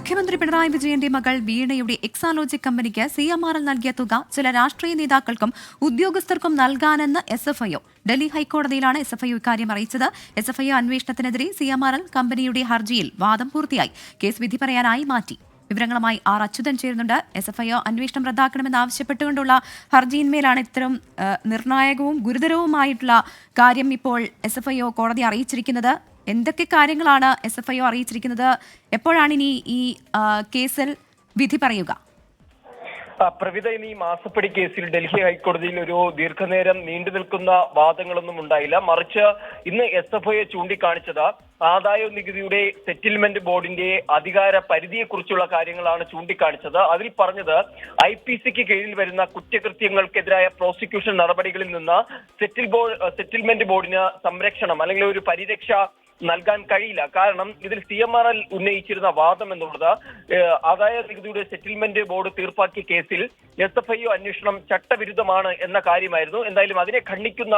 മുഖ്യമന്ത്രി പിണറായി വിജയന്റെ മകൾ വീണയുടെ എക്സാലോജിക് കമ്പനിക്ക് CMRL നൽകിയ തുക ചില രാഷ്ട്രീയ നേതാക്കൾക്കും ഉദ്യോഗസ്ഥർക്കും നൽകാനെന്ന് SFIO. ഡൽഹി ഹൈക്കോടതിയിലാണ് SFIO ഇക്കാര്യം അറിയിച്ചത്. SFIO അന്വേഷണത്തിനെതിരെ CMRL കമ്പനിയുടെ ഹർജിയിൽ വാദം പൂർത്തിയായി. കേസ് വിധി പറയാനായി മാറ്റി. വിവരങ്ങളുമായി ആർ അച്യുതൻ ചേരുന്നുണ്ട്. SFIO അന്വേഷണം റദ്ദാക്കണമെന്നാവശ്യപ്പെട്ടുകൊണ്ടുള്ള ഹർജിയിന്മേലാണ് ഇത്തരം നിർണായകവും ഗുരുതരവുമായിട്ടുള്ള കാര്യം ഇപ്പോൾ SFIO കോടതി അറിയിച്ചിരിക്കുന്നത്. എന്തൊക്കെ കാര്യങ്ങളാണ് SFIO അറിയിച്ചിരിക്കുന്നത്? എപ്പോഴാണ് ഇനി ഈ കേസിൽ വിധി പറയുക? പ്രവിധ ഇനി മാസപ്പടി കേസിൽ ഡൽഹി ഹൈക്കോടതിയിൽ ഒരു ദീർഘനേരം നീണ്ടു നിൽക്കുന്ന വാദങ്ങളൊന്നും ഉണ്ടായില്ല. മറിച്ച് ഇന്ന് SFIO ചൂണ്ടിക്കാണിച്ചത് ആദായ നികുതിയുടെ സെറ്റിൽമെന്റ് ബോർഡിന്റെ അധികാര പരിധിയെക്കുറിച്ചുള്ള കാര്യങ്ങളാണ് ചൂണ്ടിക്കാണിച്ചത്. അതിൽ പറഞ്ഞത് IPCക്ക് കീഴിൽ വരുന്ന കുറ്റകൃത്യങ്ങൾക്കെതിരായ പ്രോസിക്യൂഷൻ നടപടികളിൽ നിന്ന് സെറ്റിൽമെന്റ് ബോർഡിന് സംരക്ഷണം അല്ലെങ്കിൽ ഒരു പരിരക്ഷ നൽകാൻ കഴിയില്ല. കാരണം ഇതിൽ CMRL ഉന്നയിച്ചിരുന്ന വാദം എന്നുള്ളത് ആദായ നികുതിയുടെ സെറ്റിൽമെന്റ് ബോർഡ് തീർപ്പാക്കിയ കേസിൽ SFIO അന്വേഷണം ചട്ടവിരുദ്ധമാണ് എന്ന കാര്യമായിരുന്നു. എന്തായാലും അതിനെ ഖണ്ഡിക്കുന്ന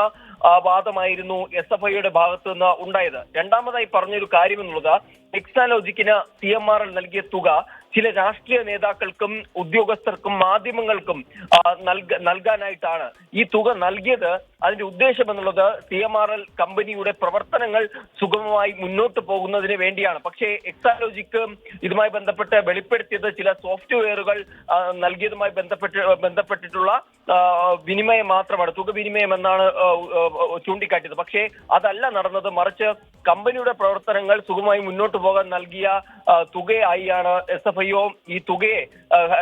വാദമായിരുന്നു SFIOയുടെ ഭാഗത്തു നിന്ന് ഉണ്ടായത്. രണ്ടാമതായി പറഞ്ഞൊരു കാര്യം എന്നുള്ളത് എക്സാലോജിക്കിന് CMRL നൽകിയ തുക ചില രാഷ്ട്രീയ നേതാക്കൾക്കും ഉദ്യോഗസ്ഥർക്കും മാധ്യമങ്ങൾക്കും നൽകാനായിട്ടാണ്. ഈ തുക നൽകിയത് അതിന്റെ ഉദ്ദേശം എന്നുള്ളത് CMRL കമ്പനിയുടെ പ്രവർത്തനങ്ങൾ സുഗമമായി മുന്നോട്ട് പോകുന്നതിന് വേണ്ടിയാണ്. പക്ഷേ എക്സാലോജിക്ക് ഇതുമായി ബന്ധപ്പെട്ട് വെളിപ്പെടുത്തിയത് ചില സോഫ്റ്റ്വെയറുകൾ നൽകിയതുമായി ബന്ധപ്പെട്ടിട്ടുള്ള വിനിമയം മാത്രമാണ്, തുക വിനിമയം എന്നാണ് ചൂണ്ടിക്കാട്ടിയത്. പക്ഷേ അതല്ല നടന്നത്. മറിച്ച് കമ്പനിയുടെ പ്രവർത്തനങ്ങൾ സുഗമമായി മുന്നോട്ട് പോകാൻ നൽകിയ തുകയായാണ് SFIO ഈ തുകയെ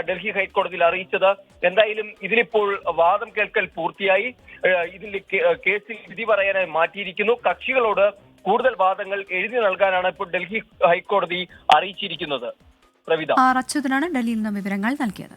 ഡൽഹി ഹൈക്കോടതിയിൽ അറിയിച്ചത്. എന്തായാലും ഇതിലിപ്പോൾ വാദം കേൾക്കൽ പൂർത്തിയായി. ഇതിൽ കേസിൽ വിധി പറയാനായി മാറ്റിയിരിക്കുന്നു. കക്ഷികളോട് കൂടുതൽ വാദങ്ങൾ എഴുതി നൽകാനാണ് ഇപ്പോൾ ഡൽഹി ഹൈക്കോടതി അറിയിച്ചിരിക്കുന്നത്. പ്രവിധ അച്യുതനാണ് ഡൽഹിയിൽ നിന്ന് വിവരങ്ങൾ നൽകിയത്.